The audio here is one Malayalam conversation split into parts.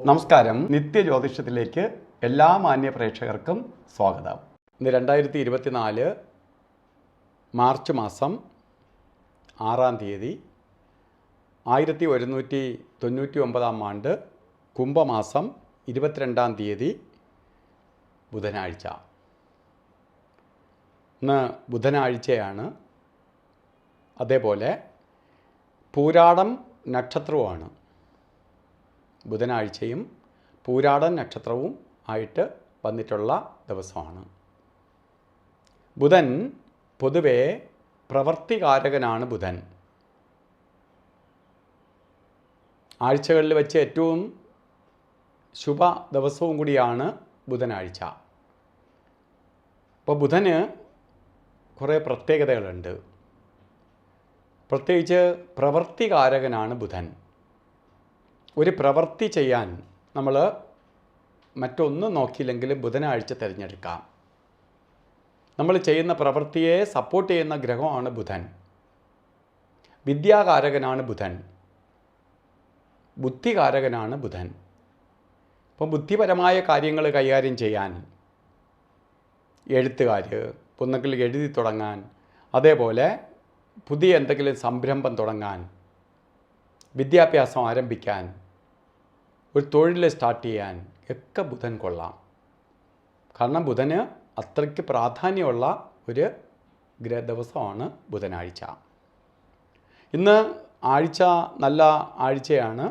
നമസ്കാരം. നിത്യജ്യോതിഷത്തിലേക്ക് എല്ലാ മാന്യ പ്രേക്ഷകർക്കും സ്വാഗതം. ഇന്ന് 2024 മാർച്ച് മാസം 6-ാം തീയതി 1199 ആണ്ട് കുംഭമാസം 22-ാം തീയതി ബുധനാഴ്ച. ഇന്ന് ബുധനാഴ്ചയാണ്. അതേപോലെ പൂരാടം നക്ഷത്രവുമാണ്. ബുധനാഴ്ചയും പൂരാടൻ നക്ഷത്രവും ആയിട്ട് വന്നിട്ടുള്ള ദിവസമാണ്. ബുധൻ പൊതുവെ പ്രവൃത്തികാരകനാണ്. ബുധൻ ആഴ്ചകളിൽ വെച്ച് ഏറ്റവും ശുഭ ദിവസവും കൂടിയാണ് ബുധനാഴ്ച. അപ്പോൾ ബുധന് കുറേ പ്രത്യേകതകളുണ്ട്. പ്രത്യേകിച്ച് പ്രവൃത്തികാരകനാണ് ബുധൻ. ഒരു പ്രവൃത്തി ചെയ്യാൻ നമ്മൾ മറ്റൊന്നും നോക്കിയില്ലെങ്കിലും ബുധനാഴ്ച തിരഞ്ഞെടുക്കാം. നമ്മൾ ചെയ്യുന്ന പ്രവൃത്തിയെ സപ്പോർട്ട് ചെയ്യുന്ന ഗ്രഹമാണ് ബുധൻ. വിദ്യാകാരകനാണ് ബുധൻ. ബുദ്ധികാരകനാണ് ബുധൻ. അപ്പം ബുദ്ധിപരമായ കാര്യങ്ങൾ കൈകാര്യം ചെയ്യാൻ എഴുത്തുകാർ ഒന്നെങ്കിൽ എഴുതി തുടങ്ങാൻ, അതേപോലെ പുതിയ എന്തെങ്കിലും സംരംഭം തുടങ്ങാൻ, വിദ്യാഭ്യാസം ആരംഭിക്കാൻ, ഒരു തൊഴിൽ സ്റ്റാർട്ട് ചെയ്യാൻ ഒക്കെ ബുധൻ കൊള്ളാം. കാരണം ബുധന് അത്രയ്ക്ക് പ്രാധാന്യമുള്ള ഒരു ദിവസമാണ് ബുധനാഴ്ച. ഇന്ന് ആഴ്ച നല്ല ആഴ്ചയാണ്.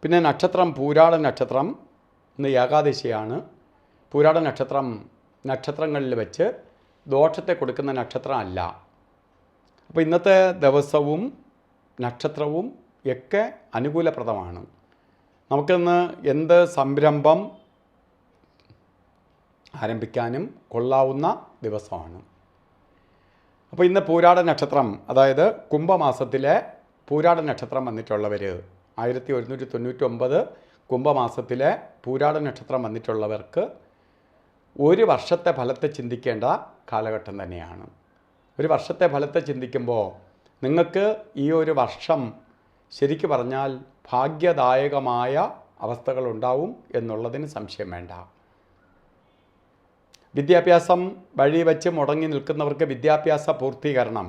പിന്നെ നക്ഷത്രം പൂരാട നക്ഷത്രം. ഇന്ന് ഏകാദശിയാണ്. പൂരാട നക്ഷത്രം നക്ഷത്രങ്ങളിൽ വെച്ച് ദോഷത്തെ കൊടുക്കുന്ന നക്ഷത്രം അല്ല. അപ്പോൾ ഇന്നത്തെ ദിവസവും നക്ഷത്രവും ഒക്കെ അനുകൂലപ്രദമാണ്. നമുക്കിന്ന് എന്ത് സംരംഭം ആരംഭിക്കാനും കൊള്ളാവുന്ന ദിവസമാണ്. അപ്പോൾ ഇന്ന് പൂരാട നക്ഷത്രം, അതായത് കുംഭമാസത്തിലെ പൂരാട നക്ഷത്രം വന്നിട്ടുള്ളവർ, 1199 കുംഭമാസത്തിലെ പൂരാട നക്ഷത്രം വന്നിട്ടുള്ളവർക്ക് ഒരു വർഷത്തെ ഫലത്തെ ചിന്തിക്കേണ്ട കാലഘട്ടം തന്നെയാണ്. ഒരു വർഷത്തെ ഫലത്തെ ചിന്തിക്കുമ്പോൾ നിങ്ങൾക്ക് ഈ ഒരു വർഷം ശരിക്കു പറഞ്ഞാൽ ഭാഗ്യദായകമായ അവസ്ഥകളുണ്ടാവും എന്നുള്ളതിന് സംശയം വേണ്ട. വിദ്യാഭ്യാസം വഴി വച്ച് മുടങ്ങി നിൽക്കുന്നവർക്ക് വിദ്യാഭ്യാസ പൂർത്തീകരണം,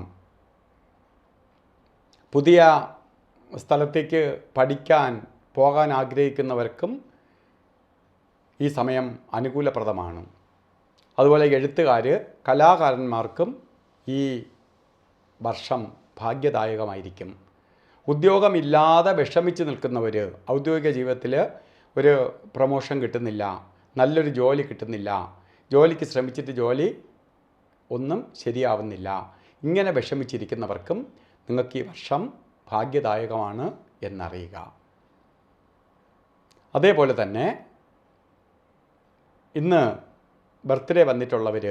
പുതിയ സ്ഥലത്തേക്ക് പഠിക്കാൻ പോകാൻ ആഗ്രഹിക്കുന്നവർക്കും ഈ സമയം അനുകൂലപ്രദമാണ്. അതുപോലെ എഴുത്തുകാർ, കലാകാരന്മാർക്കും ഈ വർഷം ഭാഗ്യദായകമായിരിക്കും. ഉദ്യോഗമില്ലാതെ വിഷമിച്ച് നിൽക്കുന്നവർ, ഔദ്യോഗിക ജീവിതത്തിൽ ഒരു പ്രൊമോഷൻ കിട്ടുന്നില്ല, നല്ലൊരു ജോലി കിട്ടുന്നില്ല, ജോലിക്ക് ശ്രമിച്ചിട്ട് ജോലി ഒന്നും ശരിയാവുന്നില്ല, ഇങ്ങനെ വിഷമിച്ചിരിക്കുന്നവർക്കും നിങ്ങൾക്ക് ഈ വർഷം ഭാഗ്യദായകമാണ് എന്നറിയുക. അതേപോലെ തന്നെ ഇന്ന് ബർത്ത്ഡേ വന്നിട്ടുള്ളവർ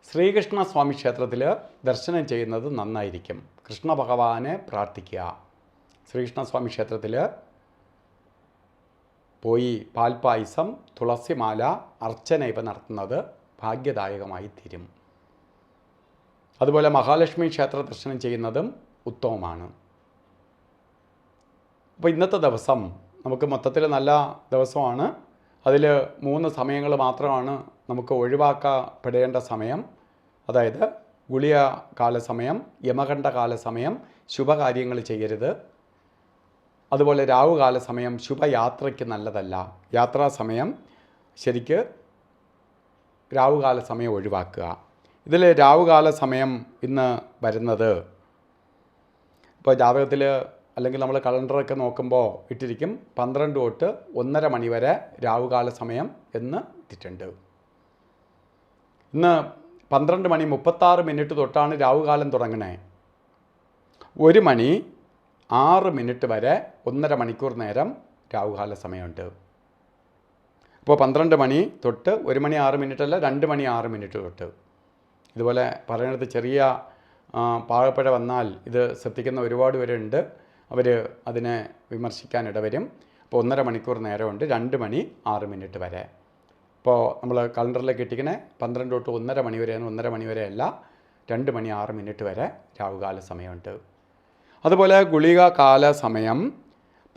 ശ്രീകൃഷ്ണ സ്വാമി ക്ഷേത്രത്തിൽ ദർശനം ചെയ്യുന്നത് നന്നായിരിക്കും. കൃഷ്ണ ഭഗവാനെ പ്രാർത്ഥിക്കുക. ശ്രീകൃഷ്ണസ്വാമി ക്ഷേത്രത്തിൽ പോയി പാൽപ്പായസം, തുളസിമാല, അർച്ചന ഇവ നടത്തുന്നത് ഭാഗ്യദായകമായി തീരും. അതുപോലെ മഹാലക്ഷ്മി ക്ഷേത്ര ദർശനം ചെയ്യുന്നതും ഉത്തമമാണ്. അപ്പോൾ ഇന്നത്തെ ദിവസം നമുക്ക് മൊത്തത്തിൽ നല്ല ദിവസമാണ്. അതിൽ 3 സമയങ്ങൾ മാത്രമാണ് നമുക്ക് ഒഴിവാക്കപ്പെടേണ്ട സമയം. അതായത് ഗുളിക കാലസമയം, യമകണ്ഠ കാലസമയം, ശുഭകാര്യങ്ങൾ ചെയ്യരുത്. അതുപോലെ രാവുകാല സമയം ശുഭയാത്രയ്ക്ക് നല്ലതല്ല. യാത്രാസമയം ശരിക്ക് രാവുകാല സമയം ഒഴിവാക്കുക. ഇതിൽ രാവുകാല സമയം ഇന്ന് വരുന്നത്, ഇപ്പോൾ ജാതകത്തിൽ അല്ലെങ്കിൽ നമ്മൾ കലണ്ടറൊക്കെ നോക്കുമ്പോൾ ഇട്ടിരിക്കും 12 തൊട്ട് 1:30 മണി വരെ രാവുകാല സമയം എന്ന് ഇട്ടിട്ടുണ്ട്. ഇന്ന് 12:36 തൊട്ടാണ് രാവുകാലം തുടങ്ങണേ. 1 മണി 6 വരെ 1:30 മണിക്കൂർ നേരം രാവുകാല സമയമുണ്ട്. അപ്പോൾ 12 മണി തൊട്ട് 1 മണി 6 അല്ല, 2 മണി 6 തൊട്ട്. ഇതുപോലെ പറയുന്നത് ചെറിയ പാകപ്പിഴ വന്നാൽ ഇത് ശ്രദ്ധിക്കുന്ന ഒരുപാട് പേരുണ്ട്. അവർ അതിനെ വിമർശിക്കാൻ ഇടവരും. അപ്പോൾ 1:30 മണിക്കൂർ നേരമുണ്ട്, 2 മണി 6 വരെ. ഇപ്പോൾ നമ്മൾ കലണ്ടറിലേക്ക് ഇട്ടിരിക്കണേ 12 തൊട്ട് 1:30 മണി വരെയാണ്. 1:30 മണി വരെ അല്ല, 2 മണി 6 വരെ രാവുകാല സമയമുണ്ട്. അതുപോലെ ഗുളിക കാല സമയം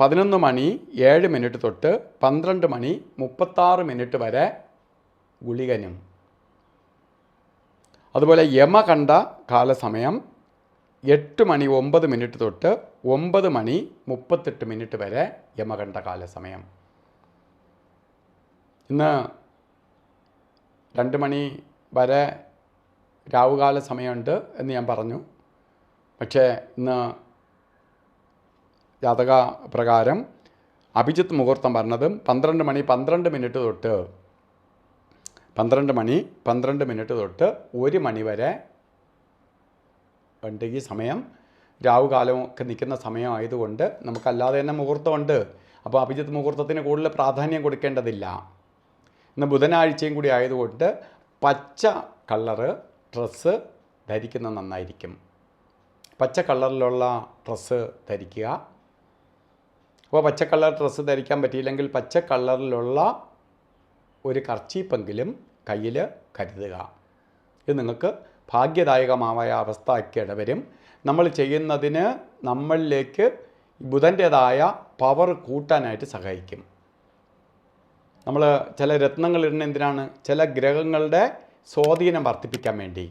11 മണി 7 മിനിറ്റ് തൊട്ട് 12 മണി 36 മിനിറ്റ് വരെ ഗുളികനും. അതുപോലെ യമകണ്ഠ കാലസമയം 8 മണി 9 മിനിറ്റ് തൊട്ട് 9 മണി 38 മിനിറ്റ് വരെ യമകണ്ഠ കാലസമയം. ഇന്ന് 2 മണി വരെ രാവുകാല സമയമുണ്ട് എന്ന് ഞാൻ പറഞ്ഞു. പക്ഷേ ഇന്ന് ജാതക പ്രകാരം അഭിജിത്ത് മുഹൂർത്തം പറഞ്ഞതും 12 മണി 12 മിനിറ്റ് തൊട്ട് 1 മണി വരെ ഉണ്ട്. ഈ സമയം രാവുകാലമൊക്കെ നിൽക്കുന്ന സമയമായതുകൊണ്ട് നമുക്കല്ലാതെ തന്നെ മുഹൂർത്തമുണ്ട്. അപ്പോൾ അഭിജിത്ത് മുഹൂർത്തത്തിന് കൂടുതൽ പ്രാധാന്യം കൊടുക്കേണ്ടതില്ല. ഇന്ന് ബുധനാഴ്ചയും കൂടി ആയതുകൊണ്ട് പച്ച കളറ് ഡ്രസ്സ് ധരിക്കുന്നത് നന്നായിരിക്കും. പച്ച കളറിലുള്ള ഡ്രസ്സ് ധരിക്കുക. അപ്പോൾ പച്ച കളർ ഡ്രസ്സ് ധരിക്കാൻ പറ്റിയില്ലെങ്കിൽ പച്ച കളറിലുള്ള ഒരു കർച്ചീപ്പെങ്കിലും കയ്യിൽ കരുതുക. ഇത് നിങ്ങൾക്ക് ഭാഗ്യദായകമായ അവസ്ഥയ്ക്ക് ഇടവരും. നമ്മൾ ചെയ്യുന്നതിന് നമ്മളിലേക്ക് ബുധൻ്റേതായ പവർ കൂട്ടാനായിട്ട് സഹായിക്കും. നമ്മൾ ചില രത്നങ്ങൾ ഇടുന്ന എന്തിനാണ്? ചില ഗ്രഹങ്ങളുടെ സ്വാധീനം വർദ്ധിപ്പിക്കാൻ വേണ്ടി.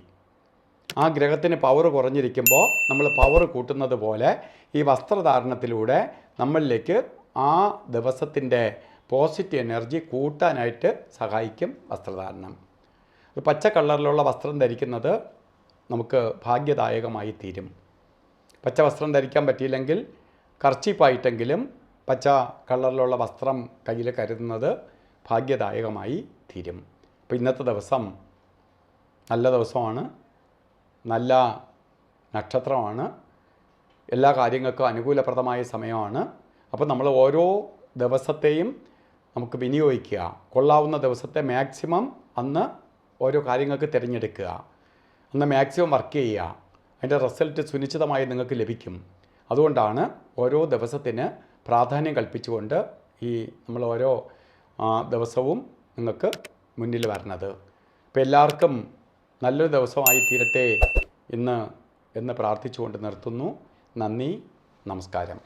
ആ ഗ്രഹത്തിന് പവർ കുറഞ്ഞിരിക്കുമ്പോൾ നമ്മൾ പവർ കൂട്ടുന്നത് പോലെ ഈ വസ്ത്രധാരണത്തിലൂടെ നമ്മളിലേക്ക് ആ ദിവസത്തിൻ്റെ പോസിറ്റീവ് എനർജി കൂട്ടാനായിട്ട് സഹായിക്കും വസ്ത്രധാരണം. പച്ച കളറിലുള്ള വസ്ത്രം ധരിക്കുന്നത് നമുക്ക് ഭാഗ്യദായകമായി തീരും. പച്ച വസ്ത്രം ധരിക്കാൻ പറ്റിയില്ലെങ്കിൽ കർച്ചീപ്പായിട്ടെങ്കിലും പച്ച കളറിലുള്ള വസ്ത്രം കയ്യിൽ കരുതുന്നത് ഭാഗ്യദായകമായി തീരും. അപ്പോൾ ഇന്നത്തെ ദിവസം നല്ല ദിവസമാണ്, നല്ല നക്ഷത്രമാണ്, എല്ലാ കാര്യങ്ങൾക്കും അനുകൂലപ്രദമായ സമയമാണ്. അപ്പോൾ നമ്മൾ ഓരോ ദിവസത്തെയും നമുക്ക് വിനിയോഗിക്കുക. കൊള്ളാവുന്ന ദിവസത്തെ മാക്സിമം അന്ന് ഓരോ കാര്യങ്ങൾക്ക് തിരഞ്ഞെടുക്കുക. അന്ന് മാക്സിമം വർക്ക് ചെയ്യുക. അതിൻ്റെ റിസൾട്ട് സുനിശ്ചിതമായി നിങ്ങൾക്ക് ലഭിക്കും. അതുകൊണ്ടാണ് ഓരോ ദിവസത്തിന് പ്രാധാന്യം കൽപ്പിച്ചുകൊണ്ട് നമ്മൾ ഓരോ ദിവസവും നിങ്ങൾക്ക് മുന്നിൽ വരുന്നത്. അപ്പോൾ എല്ലാവർക്കും നല്ലൊരു ദിവസമായി തീരട്ടെ എന്ന് പ്രാർത്ഥിച്ചുകൊണ്ട് നിർത്തുന്നു. നന്ദി, നമസ്കാരം.